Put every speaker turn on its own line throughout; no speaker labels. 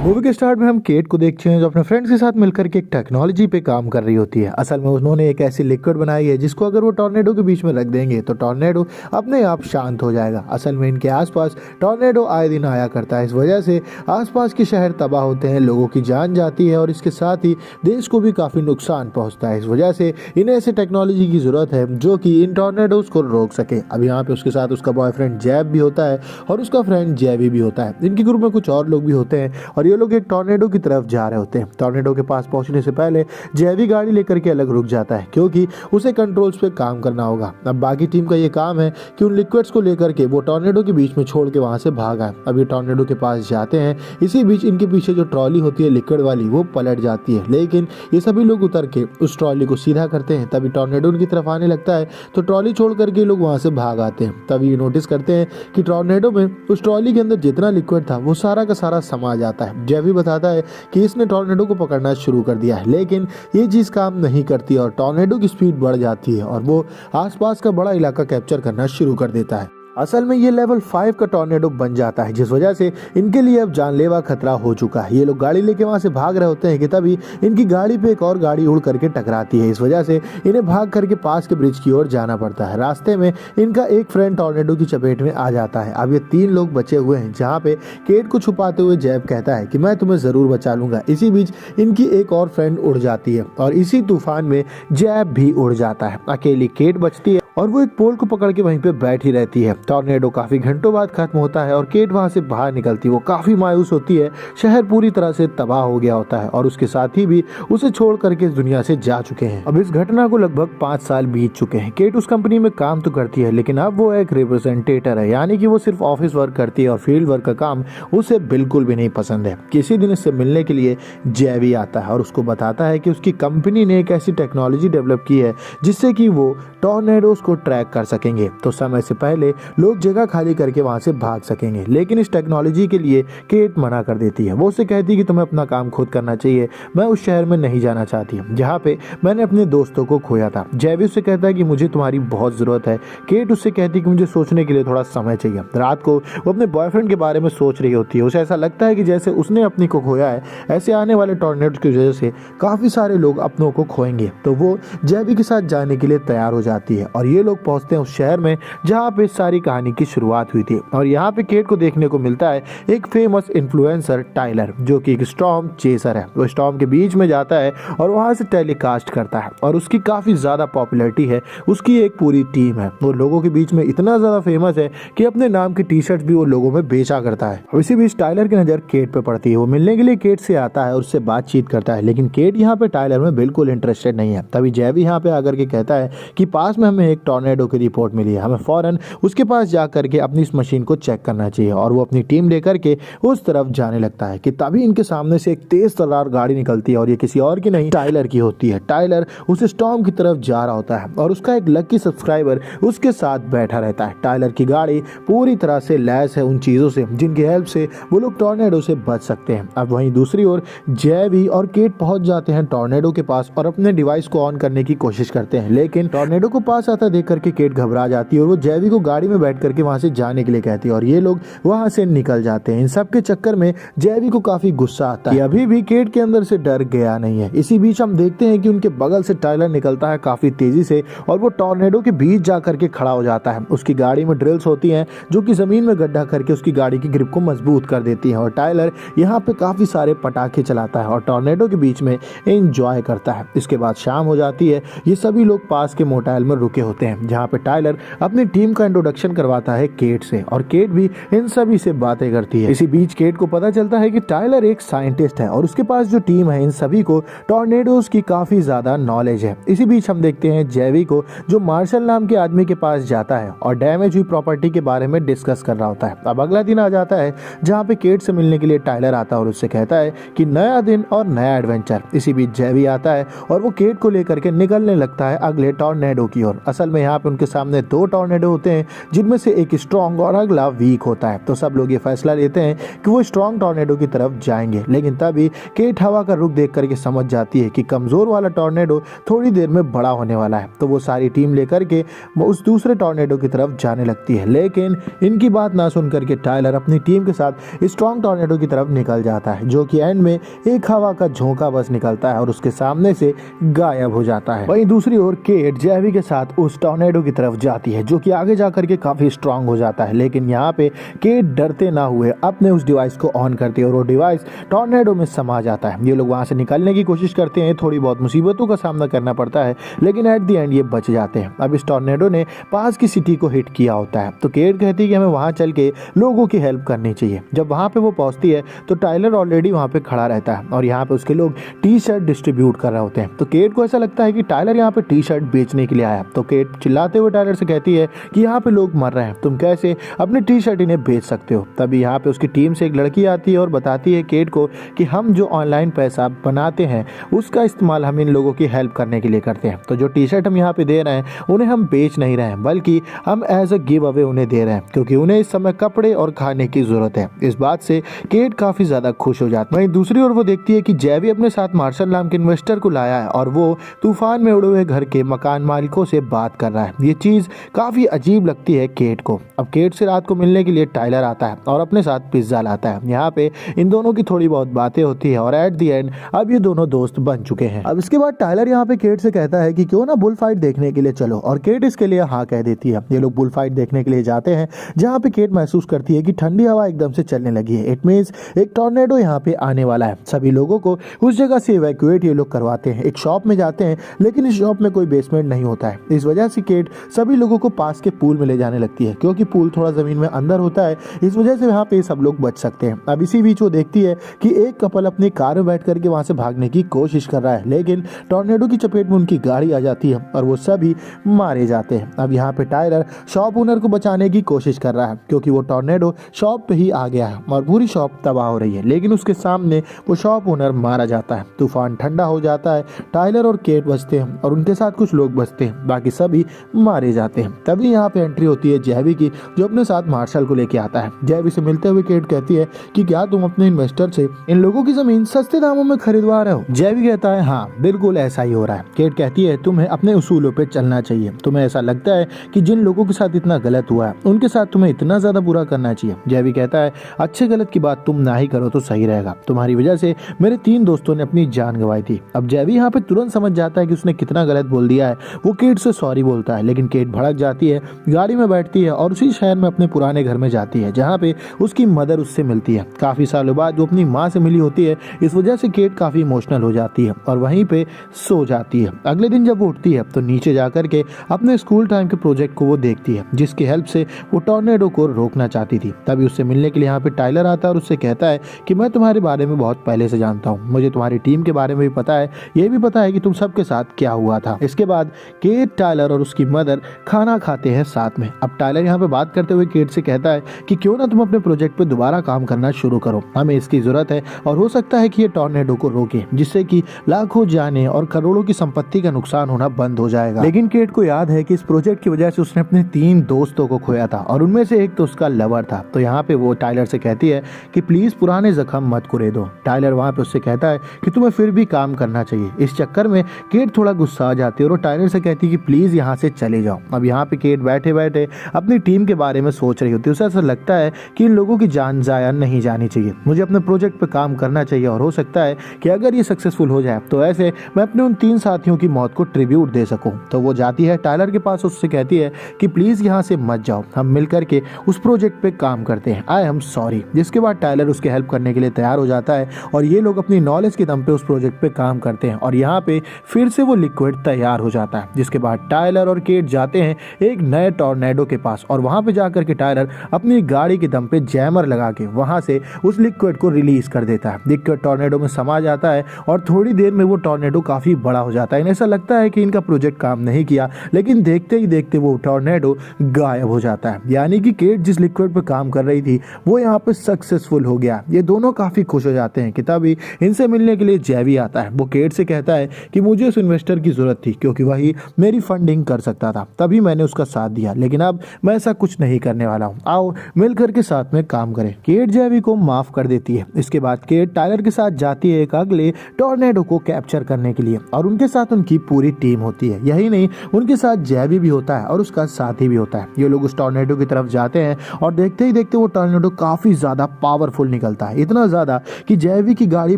Movie के start में हम केट को देखते हैं जो अपने फ्रेंड्स के साथ मिलकर के एक टेक्नोलॉजी पे काम कर रही होती है। असल में उन्होंने एक ऐसी लिक्विड बनाई है जिसको अगर वो टॉर्नेडो के बीच में रख देंगे तो टॉर्नेडो अपने आप शांत हो जाएगा। असल में इनके आसपास टॉर्नेडो आए दिन आया करता है, इस वजह से आसपास के शहर तबाह होते हैं, लोगों की जान जाती है और इसके साथ ही देश को भी काफ़ी नुकसान पहुँचता है। इस वजह से इन्हें ऐसे टेक्नोलॉजी की ज़रूरत है जो कि इन टॉर्नेडोज को रोक सके। अब यहाँ पे उसके साथ उसका बॉयफ्रेंड जैब भी होता है और उसका फ्रेंड जैवी भी होता है। इनके ग्रुप में कुछ और लोग भी होते हैं और ये लोग एक टॉर्नेडो की तरफ जा रहे होते हैं। टॉर्नेडो के पास पहुंचने से पहले जैवी गाड़ी लेकर के अलग रुक जाता है क्योंकि उसे कंट्रोल्स पे काम करना होगा। अब बाकी टीम का ये काम है कि उन लिक्विड्स को लेकर के वो टॉर्नेडो के बीच में छोड़ के वहां से भाग आए। अब ये टॉर्नेडो के पास जाते हैं, इसी बीच इनके पीछे जो ट्रॉली होती है लिक्विड वाली वो पलट जाती है, लेकिन ये सभी लोग उतर के उस ट्रॉली को सीधा करते हैं। तभी टॉर्नेडो उनकी तरफ आने लगता है तो ट्रॉली छोड़ करके लोग वहां से भाग आते हैं। तभी ये नोटिस करते हैं कि टॉर्नेडो में उस ट्रॉली के अंदर जितना लिक्विड था वो सारा का सारा समा जाता है। जैवी बताता है कि इसने टॉर्नेडो को पकड़ना शुरू कर दिया है, लेकिन ये चीज काम नहीं करती और टॉर्नेडो की स्पीड बढ़ जाती है और वो आसपास का बड़ा इलाका कैप्चर करना शुरू कर देता है। असल में ये लेवल 5 का टॉर्नेडो बन जाता है जिस वजह से इनके लिए अब जानलेवा खतरा हो चुका है। ये लोग गाड़ी लेके वहां से भाग रहे होते हैं कि तभी इनकी गाड़ी पे एक और गाड़ी उड़ करके टकराती है। इस वजह से इन्हें भाग करके पास के ब्रिज की ओर जाना पड़ता है। रास्ते में इनका एक फ्रेंड टॉर्नेडो की चपेट में आ जाता है। अब ये 3 लोग बचे हुए हैं, जहाँ पे केट को छुपाते हुए जैब कहता है कि मैं तुम्हें जरूर बचा लूंगा। इसी बीच इनकी एक और फ्रेंड उड़ जाती है और इसी तूफान में जैब भी उड़ जाता है। अकेली केट बचती है और वो एक पोल को पकड़ के वहीं पे बैठी रहती है। टॉर्नेडो काफी घंटों बाद खत्म होता है और केट वहां से बाहर निकलती है। वो काफी मायूस होती है, शहर पूरी तरह से तबाह हो गया होता है और उसके साथी भी उसे छोड़ करके इस दुनिया से जा चुके हैं। अब इस घटना को लगभग 5 साल बीत चुके हैं। केट उस कंपनी में काम तो करती है, लेकिन अब वो एक रिप्रेजेंटेटर है, यानी कि वो सिर्फ ऑफिस वर्क करती है और फील्ड वर्क का काम उसे बिल्कुल भी नहीं पसंद है। किसी दिन इससे मिलने के लिए जैवी आता है और उसको बताता है कि उसकी कंपनी ने एक ऐसी टेक्नोलॉजी डेवलप की है जिससे कि वो टॉर्नेडोज को ट्रैक कर सकेंगे, तो समय से पहले लोग जगह खाली करके वहां से भाग सकेंगे। लेकिन इस टेक्नोलॉजी के लिए केट मना कर देती है। वो उससे कहती है कि तुम्हें अपना काम खुद करना चाहिए, मैं उस शहर में नहीं जाना चाहती जहाँ पे मैंने अपने दोस्तों को खोया था। जैवी उससे कहता है कि मुझे तुम्हारी बहुत जरूरत है। केट उससे कहती है कि मुझे सोचने के लिए थोड़ा समय चाहिए। रात को वो अपने बॉयफ्रेंड के बारे में सोच रही होती है। उसे ऐसा लगता है कि जैसे उसने अपनी को खोया है, ऐसे आने वाले टॉर्नेडो की वजह से काफी सारे लोग अपनों को खोएंगे। तो वो जैवी के साथ जाने के लिए तैयार हो जाती है और ये लोग पहुंचते हैं उस शहर में जहाँ पे सारी कहानी की शुरुआत हुई थी। और यहाँ पे केट को देखने को मिलता है एक फेमस इन्फ्लुएंसर टाइलर, जो कि एक स्टॉर्म चेसर है। वो स्टॉर्म के बीच में जाता है और वहां से टेलीकास्ट करता है और उसकी काफी ज्यादा पॉपुलैरिटी है। उसकी एक पूरी टीम है, वो लोगों के बीच में इतना ज्यादा फेमस है कि अपने नाम की टी शर्ट भी वो लोगों में बेचा करता है। और इसी बीच टाइलर की नजर केट पे पड़ती है। वो मिलने के लिए केट से आता है और उससे बातचीत करता है, लेकिन केट यहाँ पे टाइलर में बिल्कुल इंटरेस्टेड नहीं है। तभी जैवी यहाँ पे आकर के कहता है कि पास में हमें एक टॉर्नेडो की रिपोर्ट मिली है, हमें फौरन उसके पास जा करके अपनी इस मशीन को चेक करना चाहिए। और वो अपनी टीम लेकर के उस तरफ जाने लगता है कि तभी इनके सामने से एक तेज तर्रार गाड़ी निकलती है और ये किसी और की नहीं टाइलर की होती है। टाइलर उस स्टॉर्म की तरफ जा रहा होता है और उसका एक लकी सब्सक्राइबर उसके साथ बैठा रहता है। टाइलर की गाड़ी पूरी तरह से लैस है उन चीजों से जिनकी हेल्प से वो लोग टॉर्नेडो से बच सकते हैं। अब वहीं दूसरी ओर जैवी और केट पहुंच जाते हैं टॉर्नेडो के पास और अपने डिवाइस को ऑन करने की कोशिश करते हैं, लेकिन टॉर्नेडो को पास आता देख करके केट घबरा जाती है और वो जैवी को गाड़ी में बैठ करके वहां से जाने के लिए कहती है और ये लोग वहां से निकल जाते हैं। इन सब के चक्कर में जैवी को काफी गुस्सा आता है, अभी भी केट के अंदर से डर गया नहीं है। इसी बीच हम देखते हैं कि उनके बगल से टाइलर निकलता है काफी तेजी से और वो टॉर्नेडो के बीच जा करके खड़ा हो जाता है। उसकी गाड़ी में ड्रिल्स होती हैं जो कि जमीन में गड्ढा करके उसकी गाड़ी की ग्रिप को मजबूत कर देती है और टाइलर यहाँ पे काफी सारे पटाखे चलाता है और टॉर्नेडो के बीच में एंजॉय करता है। इसके बाद शाम हो जाती है। ये सभी लोग पास के मोटेल में रुके होते हैं जहाँ पे टाइलर अपनी टीम का इंट्रोडक्शन करवाता है केट से और केट भी इन सभी से बातें करती है। इसी बीच केट को पता चलता है कि टाइलर एक साइंटिस्ट है और उसके पास जो टीम है इन सभी को टॉर्नेडोज की काफी ज्यादा नॉलेज है। इसी बीच हम देखते हैं जैवी को जो मार्शल नाम के आदमी के पास जाता है और डैमेज हुई प्रॉपर्टी के बारे में डिस्कस कर रहा होता है। अब अगला दिन आ जाता है जहाँ पे केट से मिलने के लिए टाइलर आता है और उससे कहता है कि नया दिन और नया एडवेंचर। इसी बीच जैवी आता है और वो केट को लेकर के निकलने लगता है अगले टॉर्नेडो की ओर। असल असल में यहाँ पे उनके सामने दो टॉर्नेडो होते हैं, जिनमें से एक स्ट्रॉन्ग और अगला वीक होता है। तो सब लोग ये फैसला लेते हैं कि वो स्ट्रॉन्ग टॉर्नेडो की तरफ जाएंगे, लेकिन तभी केट हवा का रुख देख करके समझ जाती है कि कमजोर वाला टॉर्नेडो थोड़ी देर में बड़ा होने वाला है। तो वो सारी टीम लेकर के उस दूसरे टॉर्नेडो की तरफ जाने लगती है, लेकिन इनकी बात ना सुन करके टाइलर अपनी टीम के साथ स्ट्रॉन्ग टॉर्नेडो की तरफ निकल जाता है, जो कि एंड में एक हवा का झोंका बस निकलता है और उसके सामने से गायब हो जाता है। वहीं दूसरी ओर केट जेवी के साथ उस टॉर्नेडो की तरफ जाती है, जो कि आगे जाकर के काफी स्ट्रांग हो जाता है, लेकिन यहाँ पे केट डरते ना हुए अपने उस डिवाइस को ऑन करती है और वो डिवाइस टॉर्नेडो में समा जाता है। ये लोग वहां से निकलने की कोशिश करते हैं, थोड़ी बहुत मुसीबतों का सामना करना पड़ता है, लेकिन एट द एंड ये बच जाते हैं। अब इस टॉर्नेडो ने पास की सिटी को हिट किया होता है, तो केट कहती है कि हमें वहां चल के लोगों की हेल्प करनी चाहिए। जब वहां पे वो पहुंचती है तो टाइलर ऑलरेडी वहां पे खड़ा रहता है और यहाँ पे उसके लोग टी शर्ट डिस्ट्रीब्यूट कर रहे होते हैं। तो केट को ऐसा लगता है कि टाइलर यहाँ पे टी शर्ट बेचने के लिए आया। तो केट चिल्लाते हुए टाइलर से कहती है कि यहाँ पे लोग मर रहे हैं, तुम कैसे अपने टी शर्ट इन्हें बेच सकते हो। तभी यहाँ पे उसकी टीम से एक लड़की आती है और बताती है केट को कि हम जो ऑनलाइन पैसा बनाते हैं उसका इस्तेमाल हम इन लोगों की हेल्प करने के लिए करते हैं। तो जो टी शर्ट हम यहाँ पे दे रहे हैं उन्हें हम बेच नहीं रहे हैं, बल्कि हम एज अ गिव अवे उन्हें दे रहे हैं, क्योंकि उन्हें इस समय कपड़े और खाने की जरूरत है। इस बात से केट काफी ज्यादा खुश हो जाती है। वहीं दूसरी ओर वो देखती है कि जेवी अपने साथ मार्शल नाम के इन्वेस्टर को लाया है और वो तूफान में उड़े हुए घर के मकान मालिकों से बात कर रहा है। ये चीज काफी अजीब लगती है केट को। अब केट से रात को मिलने के लिए टाइलर आता है और अपने साथ पिज्जा लाता है। यहाँ पे इन दोनों की थोड़ी बहुत बातें होती है और एट द एंड अब ये दोनों दोस्त बन चुके हैं। अब इसके बाद टाइलर यहाँ पे केट से कहता है कि क्यों ना बुल फाइट देखने के लिए चलो, और केट इसके लिए हाँ कह देती है। ये लोग बुल फाइट देखने के लिए जाते हैं, जहाँ पे केट महसूस करती है कि ठंडी हवा एकदम से चलने लगी है। इट मींस एक टॉर्नेडो यहाँ पे आने वाला है। सभी लोगों को उस जगह से इवैक्यूएट ये लोग करवाते हैं। एक शॉप में जाते हैं, लेकिन इस शॉप में कोई बेसमेंट नहीं होता है। इस वजह से केट सभी लोगों को पास के पूल में ले जाने लगती है, क्योंकि पूल थोड़ा जमीन में अंदर होता है, इस वजह से यहाँ पे सब लोग बच सकते हैं। अब इसी बीच वो देखती है कि एक कपल अपनी कार में बैठ करके वहां से भागने की कोशिश कर रहा है, लेकिन टॉर्नेडो की चपेट में उनकी गाड़ी आ जाती है और वो सभी मारे जाते हैं। अब यहाँ पे टाइलर शॉप ओनर को बचाने की कोशिश कर रहा है, क्योंकि वो टॉर्नेडो शॉप पे ही आ गया है और पूरी शॉप तबाह हो रही है, लेकिन उसके सामने वो शॉप ओनर मारा जाता है। तूफान ठंडा हो जाता है, टाइलर और केट बचते हैं और उनके साथ कुछ लोग बचते हैं, बाकी सभी मारे जाते हैं। तभी यहाँ पे एंट्री होती है जेवी की, जो अपने साथ मार्शल को लेके आता है। जेवी से मिलते हुए केट कहती है कि क्या तुम अपने इन्वेस्टर से इन लोगों की जमीन सस्ते दामों में खरीदवा रहे हो। जेवी कहता है हाँ बिल्कुल ऐसा ही हो रहा है। केट कहती है तुम्हें अपने उसूलों पे चलना चाहिए। तुम्हें ऐसा लगता है कि जिन लोगों के साथ इतना गलत हुआ है उनके साथ तुम्हें इतना ज्यादा बुरा करना चाहिए। जेवी कहता है अच्छे गलत की बात तुम ना ही करो तो सही रहेगा, तुम्हारी वजह से मेरे 3 दोस्तों ने अपनी जान गंवाई थी। अब जेवी यहाँ पे तुरंत समझ जाता है कि उसने कितना गलत बोल दिया है। वो केट से सॉरी बोलता है, लेकिन केट भड़क जाती है, गाड़ी में बैठती है और उसी शहर में अपने पुराने घर में जाती है, जहाँ पे उसकी मदर उससे मिलती है। काफी सालों बाद वो अपनी माँ से मिली होती है, इस वजह से केट काफी इमोशनल हो जाती है और वहीं पे सो जाती है। अगले दिन जब वो उठती है तो नीचे जाकर के अपने स्कूल टाइम के प्रोजेक्ट को वो देखती है, जिसकी हेल्प से वो टॉर्नेडो को रोकना चाहती थी। तभी उससे मिलने के लिए यहाँ पे टाइलर आता है और उससे कहता है कि मैं तुम्हारे बारे में बहुत पहले से जानता हूँ, मुझे तुम्हारी टीम के बारे में भी पता है, ये भी पता है कि तुम सबके साथ क्या हुआ था। इसके बाद केट, टाइलर और उसकी मदर खाना खाते हैं साथ में। अब टाइलर यहाँ पे बात करते हुए केट से कहता है कि क्यों ना तुम अपने प्रोजेक्ट पे दोबारा काम करना शुरू करो, हमें इसकी जरूरत है और हो सकता है कि ये टॉर्नेडो को रोके, जिससे कि लाखों जाने और करोड़ों की संपत्ति का नुकसान होना बंद हो जाएगा। लेकिन केट को याद है कि इस प्रोजेक्ट की वजह से उसने अपने 3 दोस्तों को खोया था और उनमें से एक तो उसका लवर था। तो यहाँ पे वो टाइलर से कहती है कि प्लीज पुराने जख्म मत कुरे दो। टाइलर वहाँ पे उससे कहता है कि तुम्हें फिर भी काम करना चाहिए। इस चक्कर में केट थोड़ा गुस्सा आ जाती है और वो टाइलर से कहती है कि प्लीज यहाँ से चले जाओ। अब यहाँ पे केट बैठे बैठे अपनी टीम के बारे में सोच रही होती है। उसे ऐसा लगता है कि इन लोगों की जान जाया नहीं जानी चाहिए, मुझे अपने प्रोजेक्ट पे काम करना चाहिए और हो सकता है कि अगर ये सक्सेसफुल हो जाए तो ऐसे मैं अपने उन 3 साथियों की मौत को ट्रिब्यूट दे सकूं। तो वो जाती है टाइलर के पास, उससे कहती है कि प्लीज यहाँ से मत जाओ, हम मिल करके उस प्रोजेक्ट पे काम करते हैं, आई एम सॉरी। जिसके बाद टाइलर उसके हेल्प करने के लिए तैयार हो जाता है और ये लोग अपनी नॉलेज के दम पे उस प्रोजेक्ट पे काम करते हैं और यहाँ पे फिर से वो लिक्विड तैयार हो जाता है। जिसके बाद टाइलर और केट जाते हैं एक नए टॉर्नेडो के पास और वहां पे जाकर के टाइलर अपनी गाड़ी के दम पे जैमर लगा के वहां से उस लिक्विड को रिलीज कर देता है। लिक्विड टॉर्नेडो में समा जाता है और थोड़ी देर में वो टॉर्नेडो काफी बड़ा हो जाता है। इन्हें ऐसा लगता है कि इनका प्रोजेक्ट काम नहीं किया, लेकिन देखते ही देखते वो टॉर्नेडो गायब हो जाता है। यानी कि केट जिस लिक्विड पे काम कर रही थी वो यहाँ पे सक्सेसफुल हो गया। ये दोनों काफी खुश हो जाते हैं कि तभी इनसे मिलने के लिए जेवी आता है। वो केट से कहता है कि मुझे उस इन्वेस्टर की जरूरत थी, क्योंकि वही मेरी फंडिंग लिंक कर सकता था, तभी मैंने उसका साथ दिया, लेकिन अब मैं ऐसा कुछ नहीं करने वाला हूँ। आओ मिलकर के साथ में काम करें। केट जेवी को माफ कर देती है। इसके बाद केट टायलर के साथ जाती है एक अगले टॉर्नेडो को कैप्चर करने के लिए और उनके साथ उनकी पूरी टीम होती है। यही नहीं, उनके साथ जेवी भी होता है और उसका साथी भी होता है। ये लोग उस टॉर्नेडो की तरफ जाते हैं और देखते ही देखते वो टॉर्नेडो काफी ज्यादा पावरफुल निकलता है, इतना ज्यादा कि जेवी की गाड़ी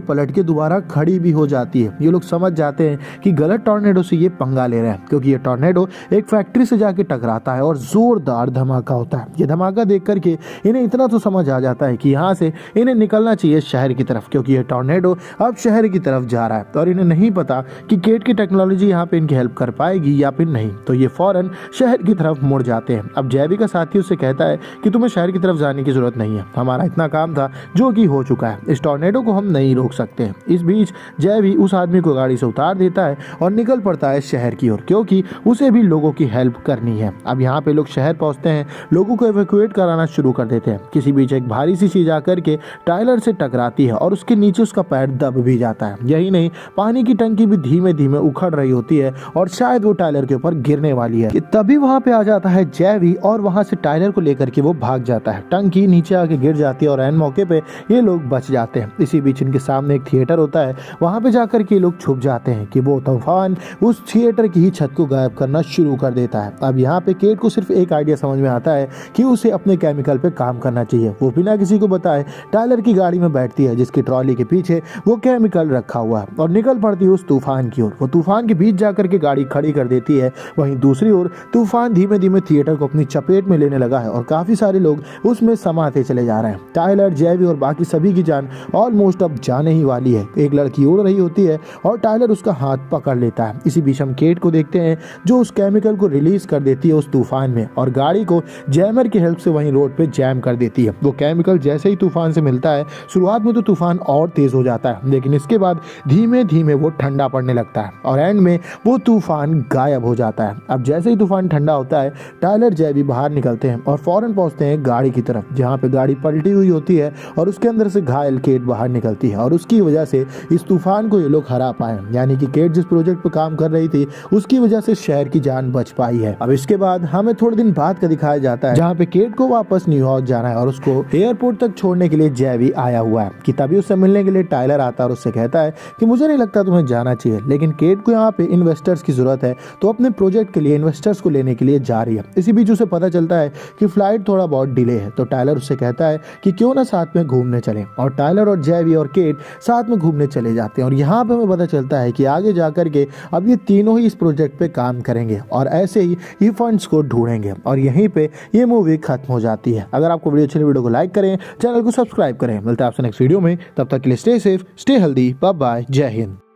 पलट के दोबारा खड़ी भी हो जाती है। ये लोग समझ जाते हैं कि गलत टॉर्नेडो से ये पंगा ले रहे हैं, क्योंकि ये टॉर्नेडो एक फैक्ट्री से जाके टकराता है और जोरदार धमाका होता है। ये धमाका देख करके इन्हें इतना तो समझ आ जाता है कि यहाँ से इन्हें निकलना चाहिए शहर की तरफ, क्योंकि ये टॉर्नेडो अब शहर की तरफ जा रहा है और इन्हें नहीं पता कि केट की टेक्नोलॉजी यहाँ पे इनकी हेल्प कर पाएगी या फिर नहीं। तो ये फौरन शहर की तरफ मुड़ जाते हैं। अब जेवी का साथी उससे कहता है कि तुम्हें शहर की तरफ जाने की जरूरत नहीं है, हमारा इतना काम था जो कि हो चुका है, इस टॉर्नेडो को हम नहीं रोक सकते। इस बीच जेवी उस आदमी को गाड़ी से उतार देता है और निकल पड़ता है शहर की ओर, क्योंकि उसे भी लोगों की हेल्प करनी है। अब यहाँ पे लोग शहर पहुंचते हैं, लोगों को इवैक्यूएट कराना शुरू कर देते हैं। किसी बीच एक भारी सी चीज आकर के टायलर से टकराती है और उसके नीचे उसका पैर दब भी जाता है। यही नहीं, पानी की टंकी भी धीमे धीमे उखड़ रही होती है और शायद वो टायलर के ऊपर गिरने वाली है। तभी वहां पे आ जाता है जेवी और वहां से टायलर को लेकर के वो भाग जाता है। टंकी नीचे आके गिर जाती है और ऐन मौके पे ये लोग बच जाते हैं। इसी बीच इनके सामने एक थिएटर होता है, वहां पे जाकर के लोग छुप जाते हैं कि वो तूफान उस थिएटर की ही छत को गायब करना शुरू कर देता है। अब यहाँ पे केट को सिर्फ एक आइडिया समझ में आता है कि उसे अपने केमिकल पे काम करना चाहिए। वो बिना किसी को बताए टायलर की गाड़ी में बैठती है, जिसकी ट्रॉली के पीछे वो केमिकल रखा हुआ है, और निकल पड़ती है उस तूफान की ओर। वो तूफान के बीच जाकर के गाड़ी खड़ी कर देती है। वहीं दूसरी ओर तूफान धीमे धीमे थिएटर को अपनी चपेट में लेने लगा है और काफी सारे लोग उसमें समाते चले जा रहे हैं। टायलर, जेवी और बाकी सभी की जान ऑलमोस्ट अब जाने ही वाली है। एक लड़की उड़ रही होती है और टायलर उसका हाथ पकड़ लेता है। इसी बीच हम केट को देखते हैं जो उस केमिकल को रिलीज कर देती है उस तूफान में और गाड़ी को जैमर की हेल्प से वहीं रोड पे जैम कर देती है। वो केमिकल जैसे ही तूफान से मिलता है, शुरुआत में तो तूफान और तेज हो जाता है, लेकिन इसके बाद धीमे धीमे वो ठंडा पड़ने लगता है और एंड में वो तूफान गायब हो जाता है। अब जैसे ही तूफान ठंडा होता है, टायलर, जेवी बाहर निकलते हैं और फौरन पहुंचते हैं गाड़ी की तरफ, जहाँ पे गाड़ी पलटी हुई होती है और उसके अंदर से घायल केट बाहर निकलती है और उसकी वजह से इस तूफान को ये लोग हरा पाए। यानी कि केट जिस प्रोजेक्ट पे काम कर रही थी उसकी वजह से शहर की जान बच पाई है। अब इसके बाद हमें थोड़े दिन बाद का दिखाया जाता है जहाँ पे केट को वापस न्यूयॉर्क जाना है और उसको एयरपोर्ट तक छोड़ने के लिए जेवी आया हुआ है कि तभी उससे मिलने के लिए टायलर आता है और उससे कहता है कि मुझे नहीं लगता तुम्हें जाना चाहिए, लेकिन केट को यहाँ पे इन्वेस्टर्स की जरूरत है, तो अपने प्रोजेक्ट के लिए इन्वेस्टर्स को लेने के लिए जा रही है। इसी बीच उसे पता चलता है कि फ्लाइट थोड़ा बहुत डिले है, तो टायलर उससे कहता है कि क्यों ना साथ में घूमने चले, और टायलर और जेवी और केट साथ में घूमने चले जाते हैं। और यहाँ पे हमें पता चलता है कि आगे जाकर के अब ये तीनों ही इस प्रोजेक्ट पे काम करेंगे और ऐसे ही ये फंड्स को ढूंढेंगे और यहीं पे ये मूवी खत्म हो जाती है। अगर आपको वीडियो अच्छी लगी, वीडियो को लाइक करें, चैनल को सब्सक्राइब करें। मिलते हैं आपसे नेक्स्ट वीडियो में, तब तक के लिए stay safe, stay healthy, bye bye, जय हिंद।